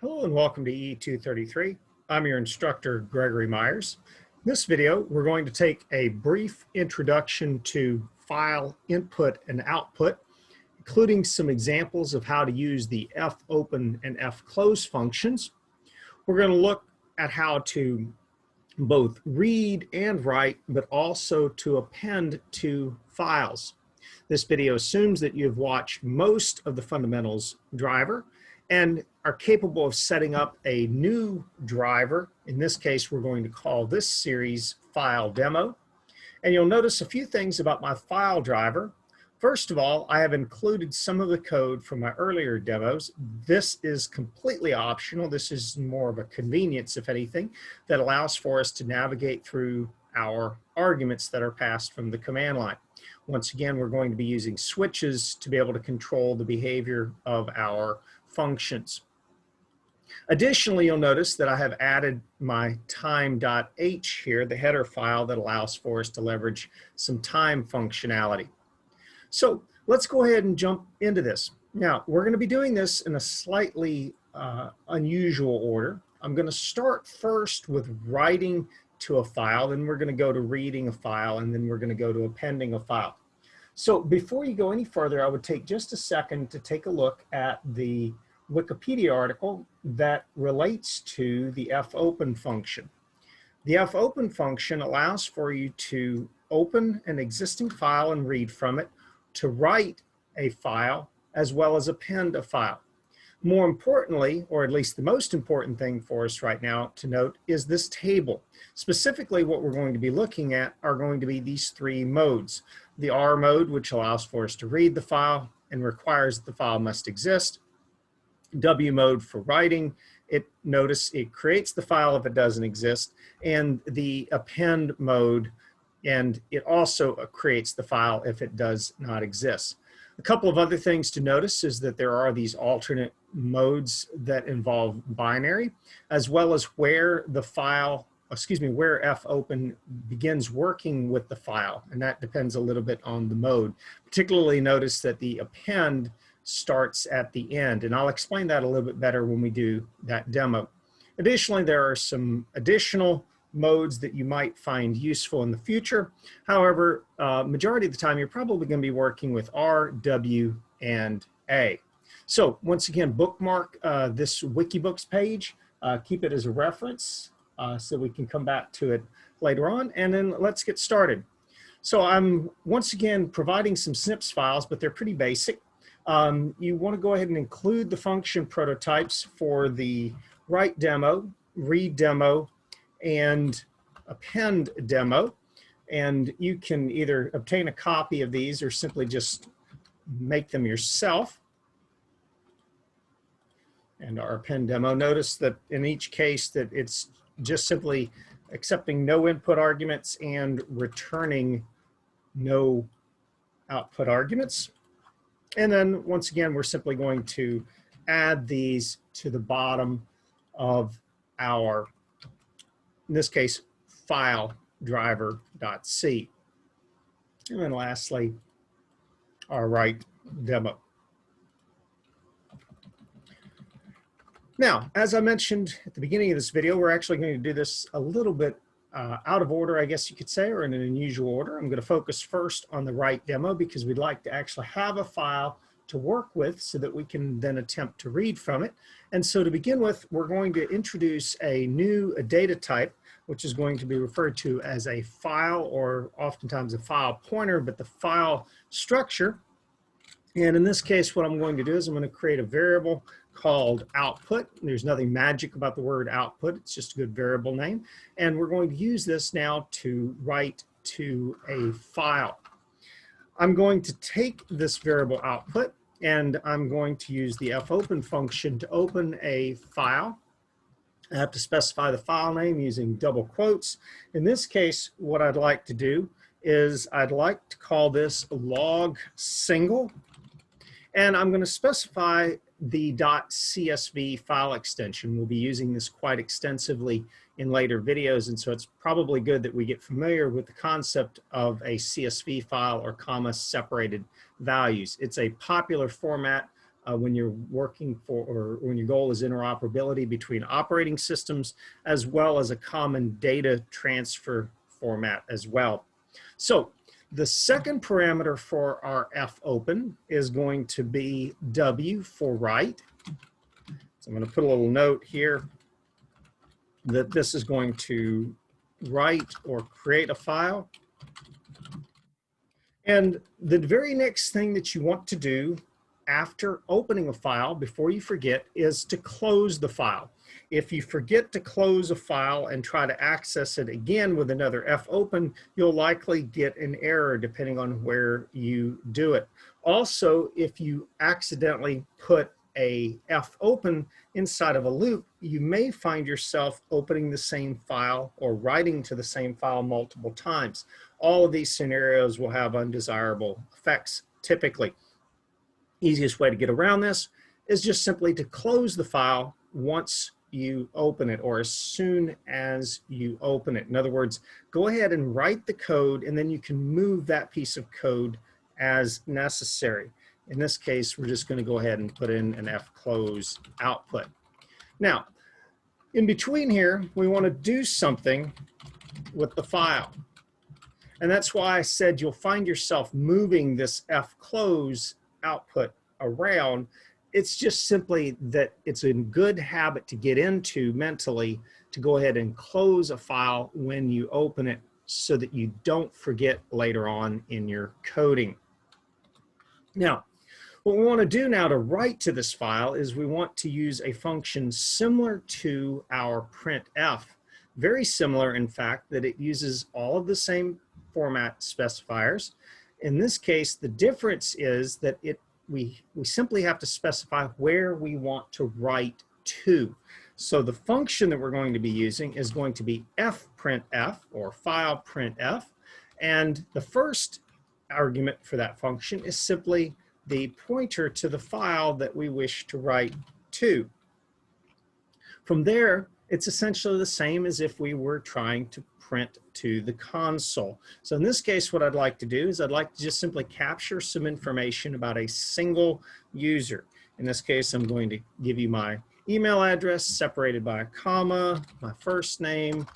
Hello and welcome to E233. I'm your instructor, Gregory Myers. In this video, we're going to take a brief introduction to file input and output, including some examples of how to use the fopen and fclose functions. We're going to look at how to both read and write, but also to append to files. This video assumes that you've watched most of the fundamentals driver and are capable of setting up a new driver. In this case, we're going to call this series File Demo. And you'll notice a few things about my file driver. First of all, I have included some of the code from my earlier demos. This is completely optional. This is more of a convenience, if anything, that allows for us to navigate through our arguments that are passed from the command line. Once again, we're going to be using switches to be able to control the behavior of our functions. Additionally, you'll notice that I have added my time.h here, the header file that allows for us to leverage some time functionality. So let's go ahead and jump into this. Now, we're going to be doing this in a slightly unusual order. I'm going to start first with writing to a file, then we're going to go to reading a file, and then we're going to go to appending a file. So before you go any further, I would take just a second to take a look at the Wikipedia article that relates to the fopen function. The fopen function allows for you to open an existing file and read from it, to write a file, as well as append a file. More importantly, or at least the most important thing for us right now to note, is this table. Specifically, what we're going to be looking at are going to be these three modes. The R mode, which allows for us to read the file and requires that the file must exist. W mode for writing. Notice it creates the file if it doesn't exist. And the append mode, and it also creates the file if it does not exist. A couple of other things to notice is that there are these alternate modes that involve binary, as well as where the file, where fopen begins working with the file, and that depends a little bit on the mode. Particularly notice that the append starts at the end, and I'll explain that a little bit better when we do that demo. Additionally, there are some additional modes that you might find useful in the future. However, majority of the time, you're probably going to be working with R, W, and A. So once again, bookmark this Wikibooks page, keep it as a reference so we can come back to it later on, and then let's get started. So I'm once again providing some snips files, but they're pretty basic. You want to go ahead and include the function prototypes for the write demo, read demo, and append demo, and you can either obtain a copy of these or simply just make them yourself. And our append demo, notice that in each case that it's just simply accepting no input arguments and returning no output arguments. And then once again, we're simply going to add these to the bottom of our, in this case, file driver.c. And then lastly, our write demo. Now, as I mentioned at the beginning of this video, we're actually going to do this a little bit out of order, I guess you could say, or in an unusual order. I'm going to focus first on the write demo because we'd like to actually have a file to work with so that we can then attempt to read from it. And so to begin with, we're going to introduce a new data type, which is going to be referred to as a file, or oftentimes a file pointer, but the file structure. And in this case, what I'm going to do is I'm going to create a variable called output. There's nothing magic about the word output. It's just a good variable name. And we're going to use this now to write to a file. I'm going to take this variable output and I'm going to use the fopen function to open a file. I have to specify the file name using double quotes. In this case, what I'd like to do is I'd like to call this log single. And I'm going to specify the .csv file extension. We'll be using this quite extensively in later videos, and so it's probably good that we get familiar with the concept of a CSV file or comma separated values. It's a popular format when you're working for, or when your goal is interoperability between operating systems, as well as a common data transfer format as well. So the second parameter for our fopen is going to be W for write. So I'm going to put a little note here that this is going to write or create a file. And the very next thing that you want to do after opening a file, before you forget, is to close the file. If you forget to close a file and try to access it again with another fopen, you'll likely get an error depending on where you do it. Also, if you accidentally put a fopen inside of a loop, you may find yourself opening the same file or writing to the same file multiple times. All of these scenarios will have undesirable effects typically. Easiest way to get around this is just simply to close the file once you open it, or as soon as you open it. In other words, go ahead and write the code, and then you can move that piece of code as necessary. In this case, we're just going to go ahead and put in an fclose output. Now, in between here, we want to do something with the file. And that's why I said you'll find yourself moving this fclose output around. It's just simply that it's a good habit to get into mentally to go ahead and close a file when you open it so that you don't forget later on in your coding. Now, what we want to do now to write to this file is we want to use a function similar to our printf. Very similar, in fact, that it uses all of the same format specifiers. In this case, the difference is that we simply have to specify where we want to write to. So the function that we're going to be using is going to be fprintf, or file printf, and the first argument for that function is simply the pointer to the file that we wish to write to. From there, it's essentially the same as if we were trying to print to the console. So in this case, what I'd like to do is I'd like to just simply capture some information about a single user. In this case, I'm going to give you my email address separated by a comma, my first name,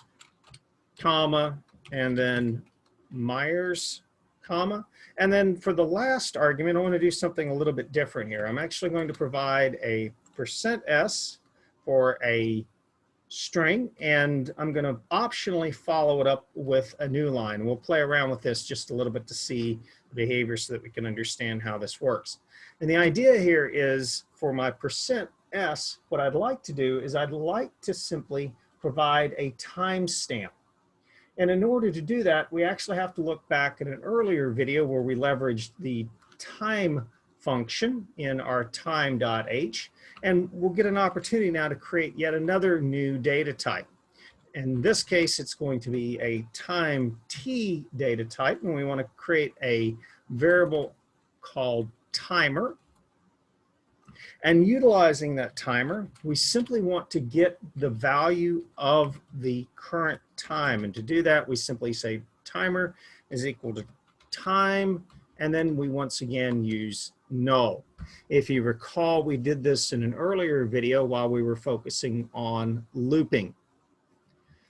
comma, and then Myers, comma. And then for the last argument, I want to do something a little bit different here. I'm actually going to provide a %s for a string, and I'm going to optionally follow it up with a new line. We'll play around with this just a little bit to see the behavior so that we can understand how this works. And the idea here is for my %s, what I'd like to do is I'd like to simply provide a timestamp. And in order to do that, we actually have to look back at an earlier video where we leveraged the time function in our time.h, and we'll get an opportunity now to create yet another new data type. In this case, it's going to be a time t data type, and we want to create a variable called timer. And utilizing that timer, we simply want to get the value of the current time. And to do that, we simply say timer is equal to time, and then we once again use null. If you recall, we did this in an earlier video while we were focusing on looping.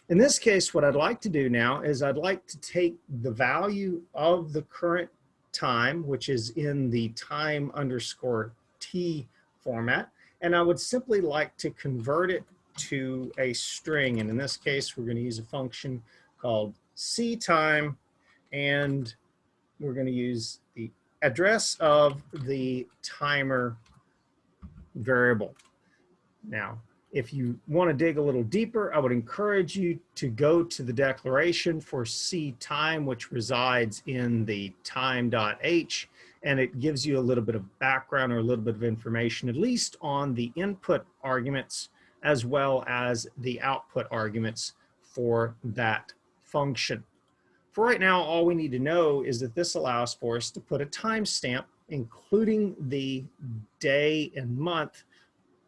In this case, what I'd like to do now is I'd like to take the value of the current time, which is in the time_t format, and I would simply like to convert it to a string. And in this case, we're going to use a function called ctime, and we're going to use the address of the timer variable. Now, if you want to dig a little deeper, I would encourage you to go to the declaration for ctime, which resides in the time.h, and it gives you a little bit of background or a little bit of information, at least on the input arguments as well as the output arguments for that function. For right now, all we need to know is that this allows for us to put a timestamp, including the day and month,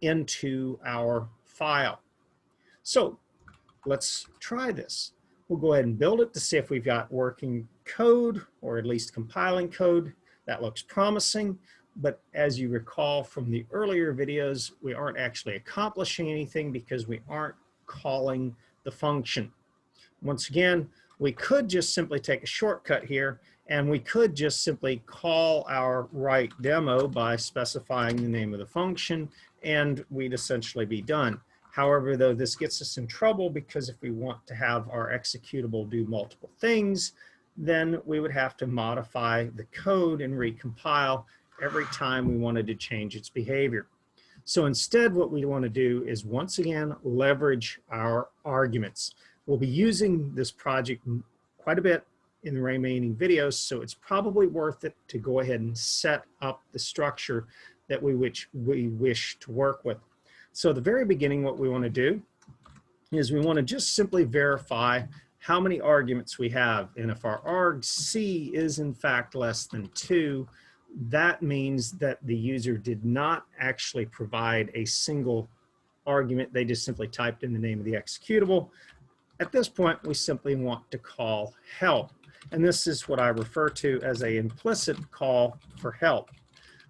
into our file. So let's try this. We'll go ahead and build it to see if we've got working code, or at least compiling code. That looks promising. but as you recall from the earlier videos, we aren't actually accomplishing anything because we aren't calling the function. Once again, we could just simply take a shortcut here, and we could just simply call our write demo by specifying the name of the function, and we'd essentially be done. However, though, this gets us in trouble because if we want to have our executable do multiple things, then we would have to modify the code and recompile every time we wanted to change its behavior. So instead, what we want to do is once again leverage our arguments. We'll be using this project quite a bit in the remaining videos, so it's probably worth it to go ahead and set up the structure that we wish to work with. So at the very beginning, what we want to do is we want to just simply verify how many arguments we have. And if our argc is in fact less than 2, that means that the user did not actually provide a single argument. They just simply typed in the name of the executable. At this point, we simply want to call help. And this is what I refer to as an implicit call for help.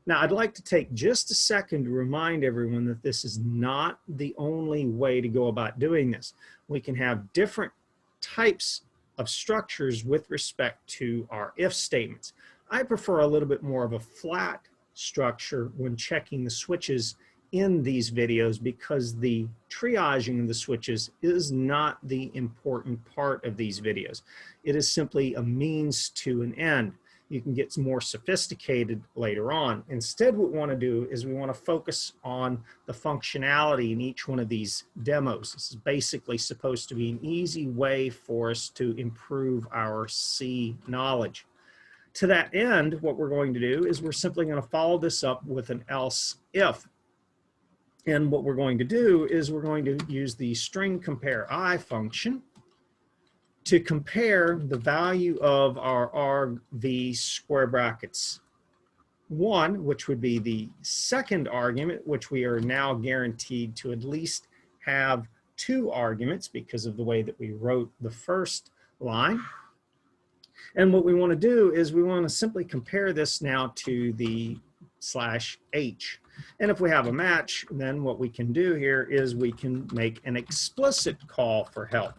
Now, I'd like to take just a second to remind everyone that this is not the only way to go about doing this. We can have different types of structures with respect to our if statements. I prefer a little bit more of a flat structure when checking the switches in these videos because the triaging of the switches is not the important part of these videos. It is simply a means to an end. You can get more sophisticated later on. Instead, what we want to do is we want to focus on the functionality in each one of these demos. This is basically supposed to be an easy way for us to improve our C knowledge. To that end, what we're going to do is we're simply going to follow this up with an else if. And what we're going to do is we're going to use the string compare I function to compare the value of our argv square brackets 1, which would be the second argument, which we are now guaranteed to at least have 2 arguments because of the way that we wrote the first line. And what we want to do is we want to simply compare this now to the /h. And if we have a match, then what we can do here is we can make an explicit call for help.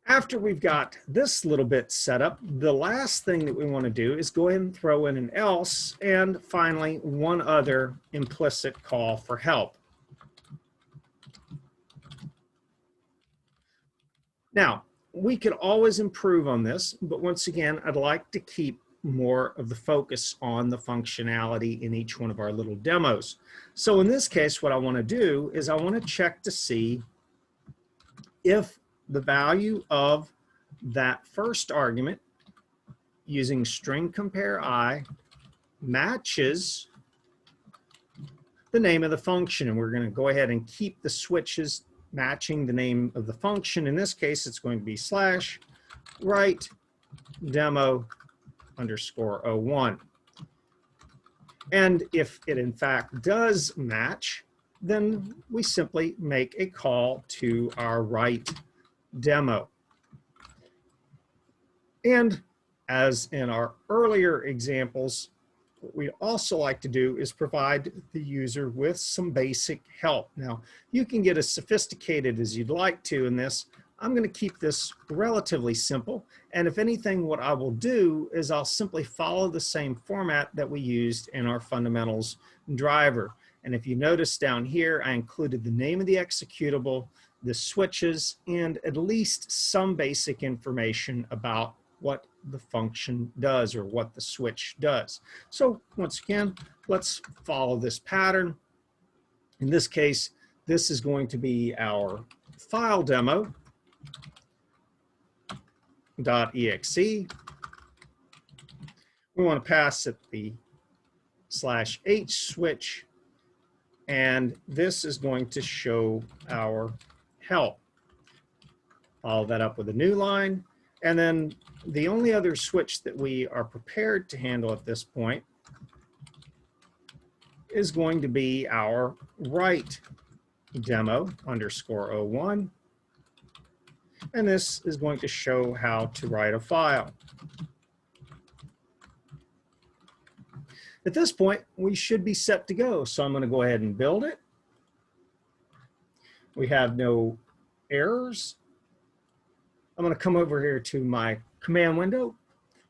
After we've got this little bit set up, the last thing that we want to do is go ahead and throw in an else and finally one other implicit call for help. Now, we could always improve on this, but once again, I'd like to keep more of the focus on the functionality in each one of our little demos. So in this case, what I want to do is I want to check to see if the value of that first argument using string compare I matches the name of the function. And we're going to go ahead and keep the switches matching the name of the function. In this case, it's going to be /write demo _01. And if it in fact does match, then we simply make a call to our write demo. And as in our earlier examples, what we also like to do is provide the user with some basic help. Now, you can get as sophisticated as you'd like to in this. I'm going to keep this relatively simple. And if anything, what I will do is I'll simply follow the same format that we used in our fundamentals driver. And if you notice down here, I included the name of the executable, the switches, and at least some basic information about what the function does or what the switch does. So once again, let's follow this pattern. In this case, this is going to be our file demo .exe. We want to pass it the /h switch, and this is going to show our help. Follow that up with a new line, and then the only other switch that we are prepared to handle at this point is going to be our write demo _01. And this is going to show how to write a file. At this point, we should be set to go. So I'm going to go ahead and build it. We have no errors. I'm going to come over here to my command window.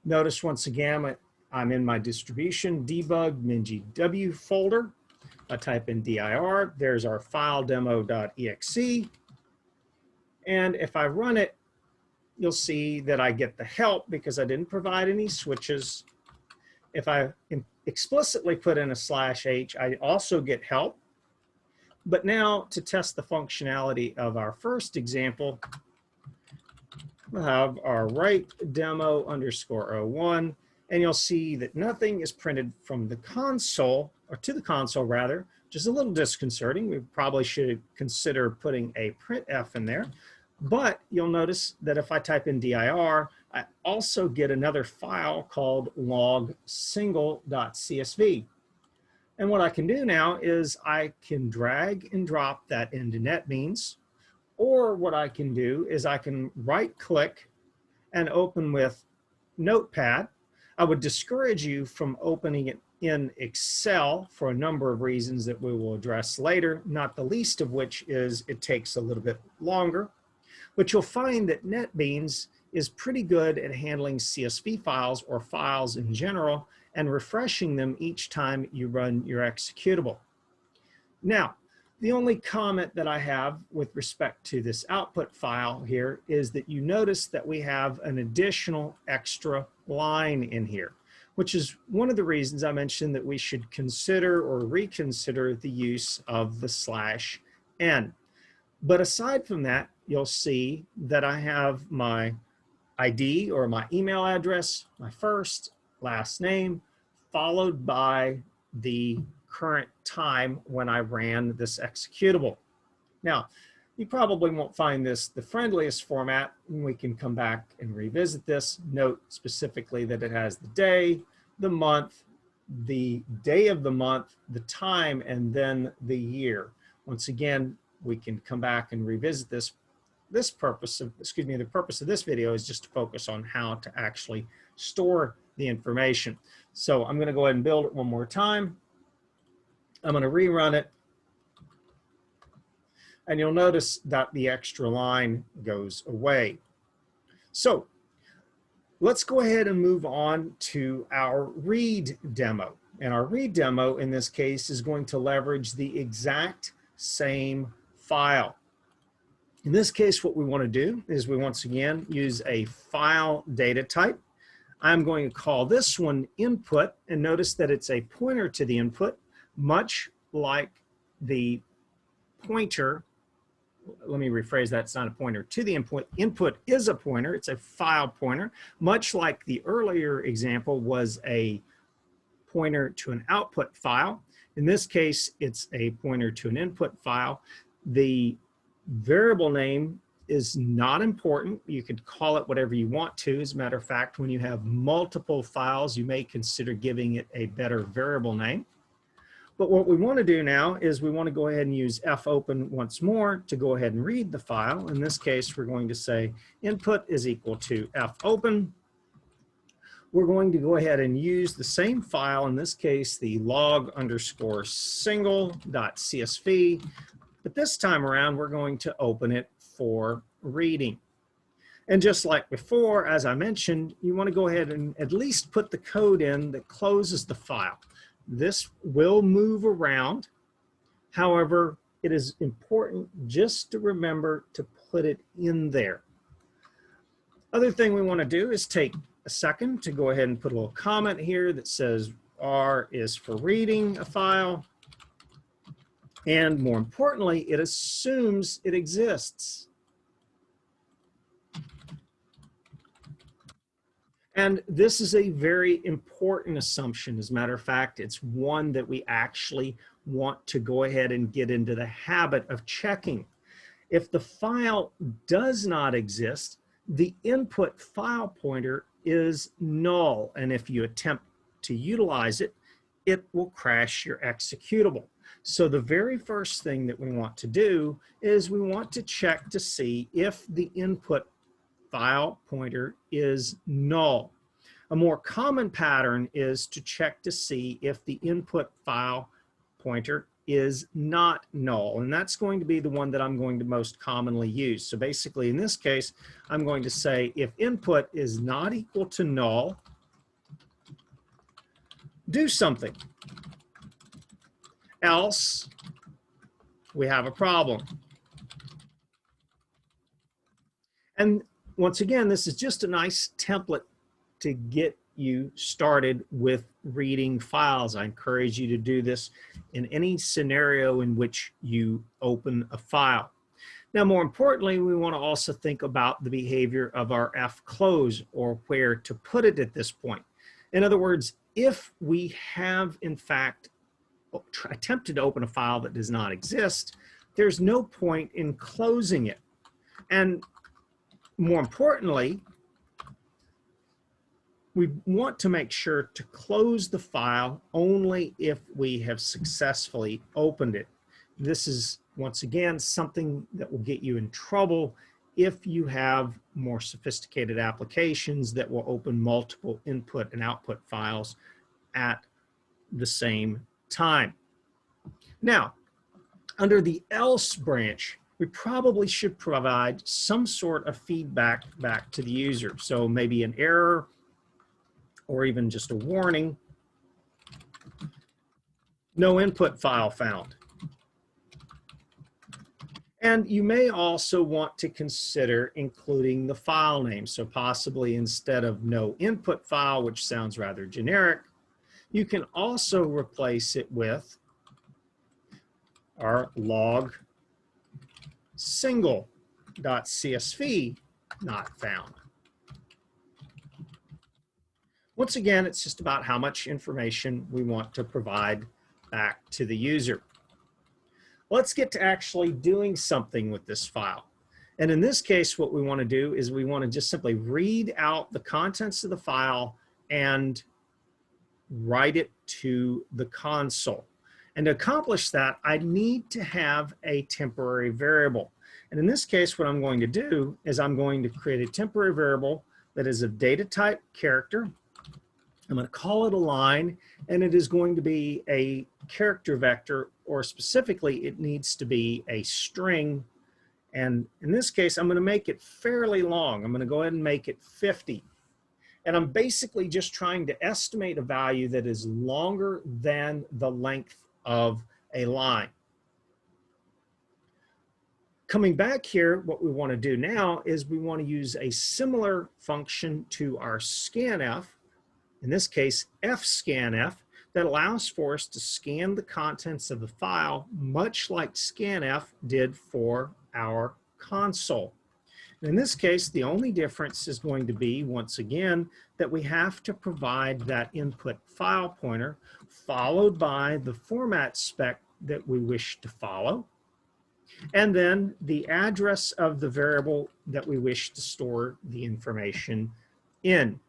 Notice once again, I'm in my distribution debug MinGW folder. I type in dir. There's our file demo.exe. And if I run it, you'll see that I get the help because I didn't provide any switches. If I explicitly put in a /h, I also get help. But now to test the functionality of our first example, we'll have our write demo _01, and you'll see that nothing is printed from the console, or to the console rather, which is a little disconcerting. We probably should consider putting a printf in there. But you'll notice that if I type in dir, I also get another file called log_single.csv. And what I can do now is I can drag and drop that into NetBeans, or what I can do is I can right-click and open with Notepad. I would discourage you from opening it in Excel for a number of reasons that we will address later, not the least of which is it takes a little bit longer. But you'll find that NetBeans is pretty good at handling CSV files or files in general and refreshing them each time you run your executable. Now, the only comment that I have with respect to this output file here is that you notice that we have an additional extra line in here, which is one of the reasons I mentioned that we should consider or reconsider the use of the /n. But aside from that, you'll see that I have my ID or my email address, my first, last name, followed by the current time when I ran this executable. Now, you probably won't find this the friendliest format, and we can come back and revisit this. Note specifically that it has the day, the month, the day of the month, the time, and then the year. Once again, we can come back and revisit this. The purpose of this video is just to focus on how to actually store the information. So I'm going to go ahead and build it one more time. I'm going to rerun it. And you'll notice that the extra line goes away. So let's go ahead and move on to our read demo. And our read demo in this case is going to leverage the exact same file. In this case, what we want to do is we once again use a file data type. I'm going to call this one input, and notice that it's a pointer to the input, much like the pointer. Let me rephrase that. It's not a pointer to the input. Input is a pointer. It's a file pointer, much like the earlier example was a pointer to an output file. In this case, it's a pointer to an input file. The variable name is not important. You could call it whatever you want to. As a matter of fact, when you have multiple files, you may consider giving it a better variable name. But what we want to do now is we want to go ahead and use fopen once more to go ahead and read the file. In this case, we're going to say input is equal to fopen. We're going to go ahead and use the same file, in this case, the log_single.csv. But this time around, we're going to open it for reading. And just like before, as I mentioned, you want to go ahead and at least put the code in that closes the file. This will move around. However, it is important just to remember to put it in there. Other thing we want to do is take a second to go ahead and put a little comment here that says R is for reading a file. And more importantly, it assumes it exists. And this is a very important assumption. As a matter of fact, it's one that we actually want to go ahead and get into the habit of checking. If the file does not exist, the input file pointer is null. And if you attempt to utilize it, it will crash your executable. So the very first thing that we want to do is we want to check to see if the input file pointer is null. A more common pattern is to check to see if the input file pointer is not null, and that's going to be the one that I'm going to most commonly use. So basically in this case, I'm going to say if input is not equal to null, do something, else we have a problem. And once again, this is just a nice template to get you started with reading files. I encourage you to do this in any scenario in which you open a file. Now, more importantly, we want to also think about the behavior of our fclose, or where to put it at this point. In other words, if we have in fact attempted to open a file that does not exist, there's no point in closing it. And more importantly, we want to make sure to close the file only if we have successfully opened it. This is, once again, something that will get you in trouble if you have more sophisticated applications that will open multiple input and output files at the same time. Now, under the else branch, we probably should provide some sort of feedback back to the user. So maybe an error, or even just a warning, no input file found. And you may also want to consider including the file name. So possibly instead of no input file, which sounds rather generic, you can also replace it with our log single.csv not found. Once again, it's just about how much information we want to provide back to the user. Let's get to actually doing something with this file. And in this case, what we want to do is we want to just simply read out the contents of the file and write it to the console. And to accomplish that, I need to have a temporary variable. And in this case, what I'm going to do is I'm going to create a temporary variable that is of data type character. I'm going to call it a line, and it is going to be a character vector, or specifically it needs to be a string. And in this case, I'm going to make it fairly long. I'm going to go ahead and make it 50. And I'm basically just trying to estimate a value that is longer than the length of a line. Coming back here, what we want to do now is we want to use a similar function to our scanf, in this case Fscanf, that allows for us to scan the contents of the file much like scanf did for our console. In this case, the only difference is going to be, once again, that we have to provide that input file pointer followed by the format spec that we wish to follow, and then the address of the variable that we wish to store the information in.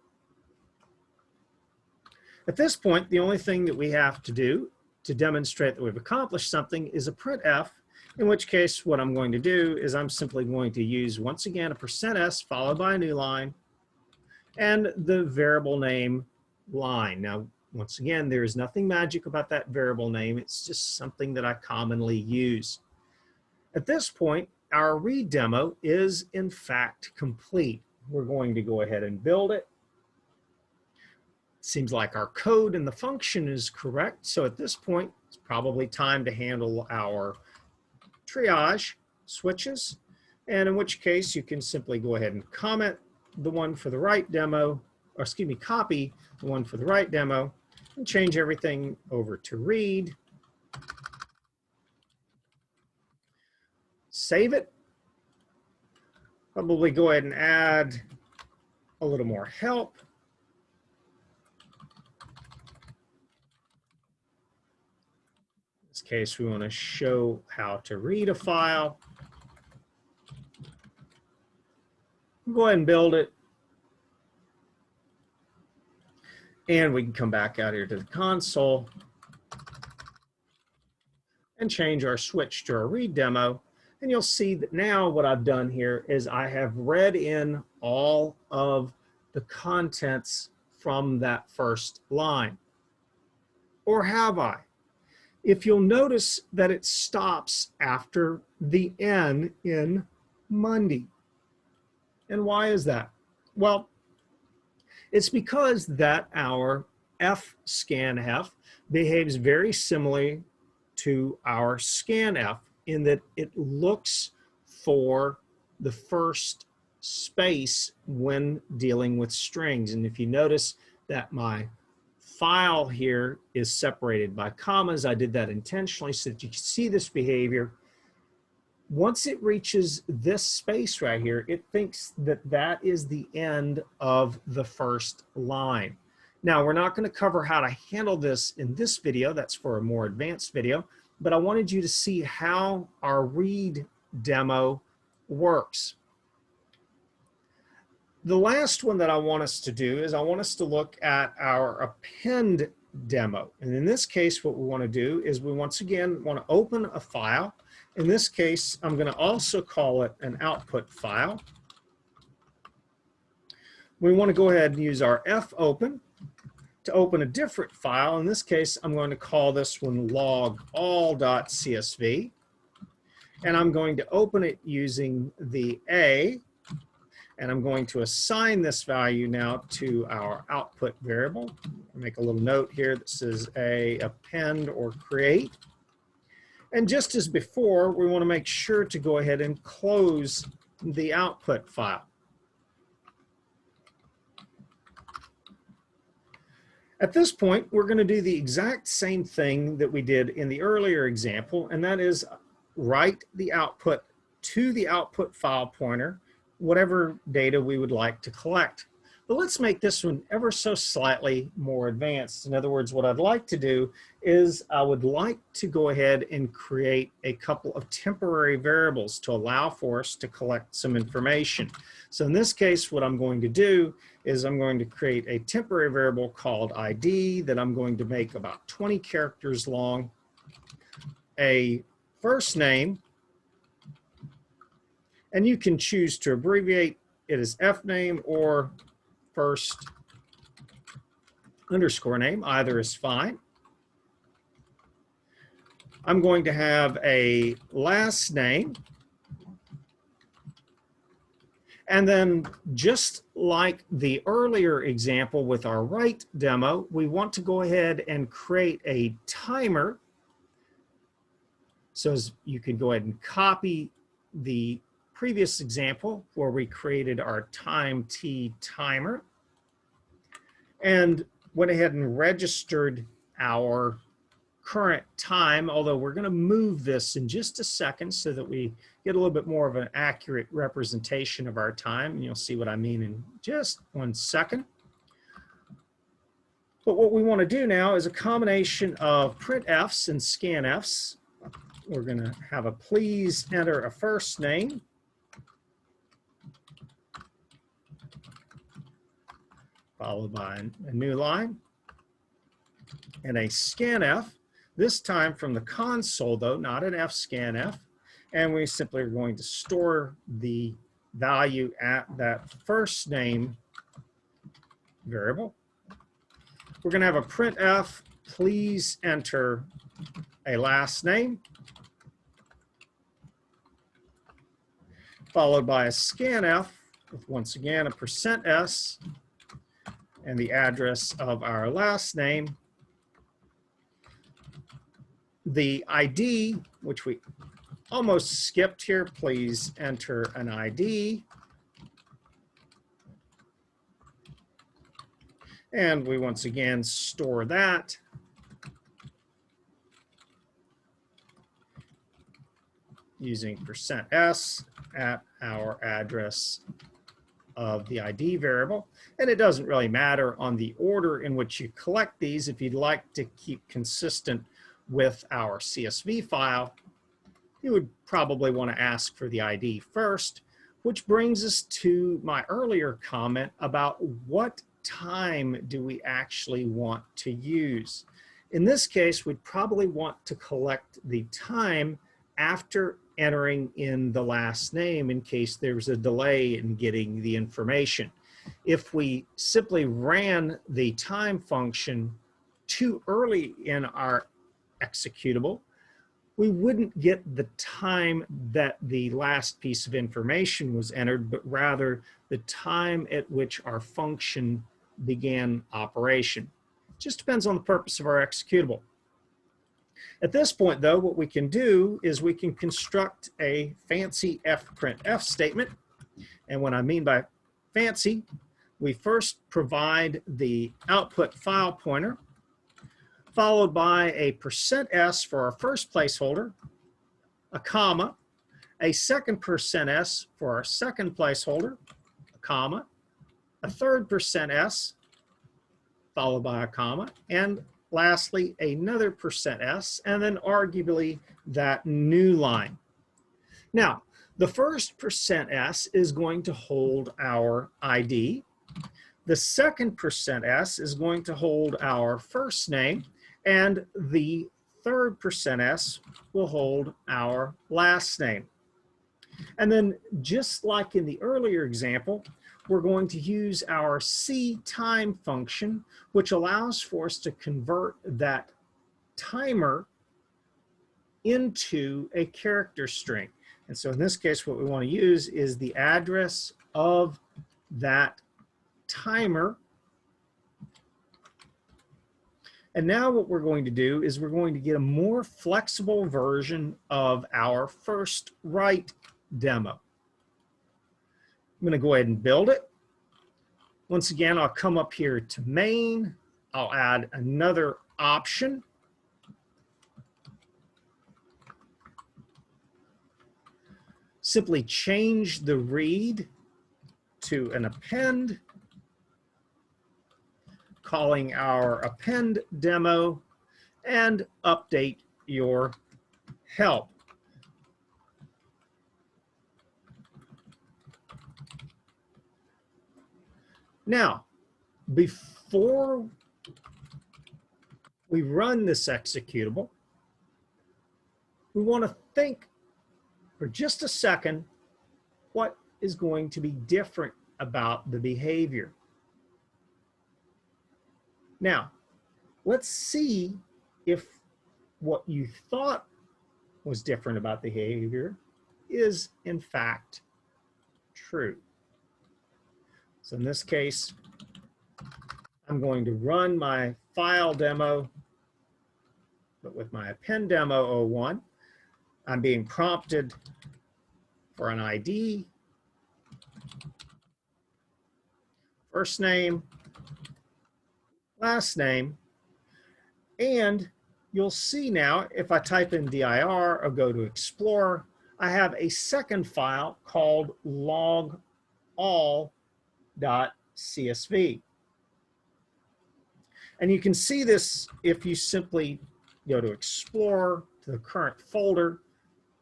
At this point, the only thing that we have to do to demonstrate that we've accomplished something is a printf, in which case what I'm going to do is I'm simply going to use, once again, a %s followed by a new line and the variable name line. Now, once again, there is nothing magic about that variable name. It's just something that I commonly use. At this point, our read demo is in fact complete. We're going to go ahead and build it. Seems like our code and the function is correct. So at this point, it's probably time to handle our triage switches. And in which case you can simply go ahead and comment the one for the right demo, or excuse me, copy the one for the right demo and change everything over to read. Save it. Probably go ahead and add a little more help. In this case, we want to show how to read a file. Go ahead and build it. And we can come back out here to the console and change our switch to our read demo. And you'll see that now what I've done here is I have read in all of the contents from that first line? Or have I? If you'll notice that it stops after the N in Monday. And why is that? Well, it's because that our Fscanf behaves very similarly to our Scanf in that it looks for the first space when dealing with strings. And if you notice that my file here is separated by commas, I did that intentionally so that you can see this behavior. Once it reaches this space right here, it thinks that that is the end of the first line. Now, we're not going to cover how to handle this in this video. That's for a more advanced video. But I wanted you to see how our read demo works. The last one that I want us to do is I want us to look at our append demo. And in this case, what we want to do is we once again want to open a file. In this case, I'm going to also call it an output file. We want to go ahead and use our fopen to open a different file. In this case, I'm going to call this one logall.csv. And I'm going to open it using the A. And I'm going to assign this value now to our output variable. I'll make a little note here that says a append or create. And just as before, we want to make sure to go ahead and close the output file. At this point, we're going to do the exact same thing that we did in the earlier example, and that is write the output to the output file pointer, whatever data we would like to collect. But let's make this one ever so slightly more advanced. In other words, what I'd like to do is I would like to go ahead and create a couple of temporary variables to allow for us to collect some information. So in this case, what I'm going to do is I'm going to create a temporary variable called ID that I'm going to make about 20 characters long, a first name, and you can choose to abbreviate it as fname or first underscore name, either is fine. I'm going to have a last name. And then just like the earlier example with our write demo, we want to go ahead and create a timer. So as you can go ahead and copy the previous example where we created our time t timer and went ahead and registered our current time, although we're going to move this in just a second so that we get a little bit more of an accurate representation of our time, and you'll see what I mean in just 1 second. But what we want to do now is a combination of printfs and scanfs. We're going to have a please enter a first name, followed by a new line, and a scanf, this time from the console though, not an Fscanf, and we simply are going to store the value at that first name variable. We're going to have a printf, please enter a last name, followed by a scanf with once again a %s and the address of our last name. The ID, which we almost skipped here, please enter an ID. And we once again store that. Using %s at our address of the ID variable. And it doesn't really matter on the order in which you collect these. If you'd like to keep consistent with our CSV file, you would probably want to ask for the ID first, which brings us to my earlier comment about what time do we actually want to use. In this case, we'd probably want to collect the time after entering in the last name in case there's a delay in getting the information. if we simply ran the time function too early in our executable, we wouldn't get the time that the last piece of information was entered, but rather the time at which our function began operation. It just depends on the purpose of our executable. At this point, though, what we can do is we can construct a fancy fprintf statement. And what I mean by fancy, we first provide the output file pointer, followed by a %s for our first placeholder, a comma, a second %s for our second placeholder, a comma, a third %s, followed by a comma, and lastly, another %s, and then arguably that new line. Now, the first %s is going to hold our ID. The second %s is going to hold our first name, and the third %s will hold our last name. And then, just like in the earlier example, we're going to use our cTime function, which allows for us to convert that timer into a character string. And so in this case, what we want to use is the address of that timer. And now what we're going to do is we're going to get a more flexible version of our first write demo. I'm going to go ahead and build it. Once again, I'll come up here to main. I'll add another option. Simply change the read to an append, calling our append demo, and update your help. Now, before we run this executable, we want to think for just a second what is going to be different about the behavior. Now, let's see if what you thought was different about the behavior is in fact true. So in this case, I'm going to run my file demo, but with my append demo 01. I'm being prompted for an ID, first name, last name, and you'll see now if I type in dir or go to Explorer, I have a second file called logall.csv. And you can see this if you simply go to Explorer, to the current folder.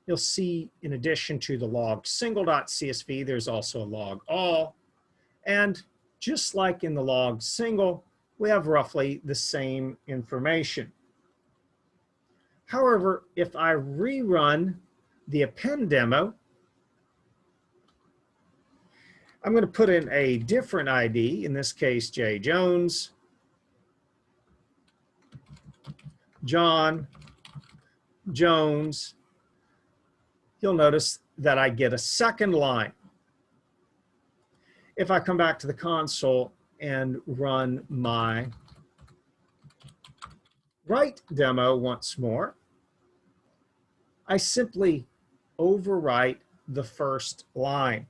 You'll see in addition to the log single.csv, there's also a log all. And just like in the log single, we have roughly the same information. However, if I rerun the append demo, I'm going to put in a different ID, in this case, J. Jones, John, Jones. You'll notice that I get a second line. If I come back to the console and run my write demo once more, I simply overwrite the first line.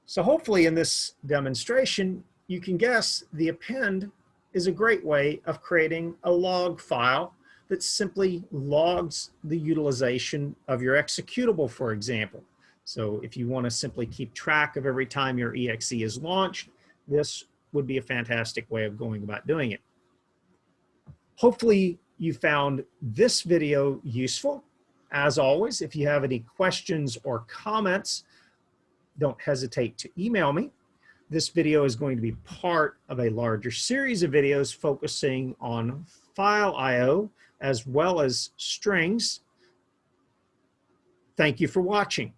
So hopefully in this demonstration, you can guess the append is a great way of creating a log file that simply logs the utilization of your executable, for example. So if you want to simply keep track of every time your exe is launched, this would be a fantastic way of going about doing it. Hopefully you found this video useful. As always, if you have any questions or comments, don't hesitate to email me. This video is going to be part of a larger series of videos focusing on file I/O as well as strings. Thank you for watching.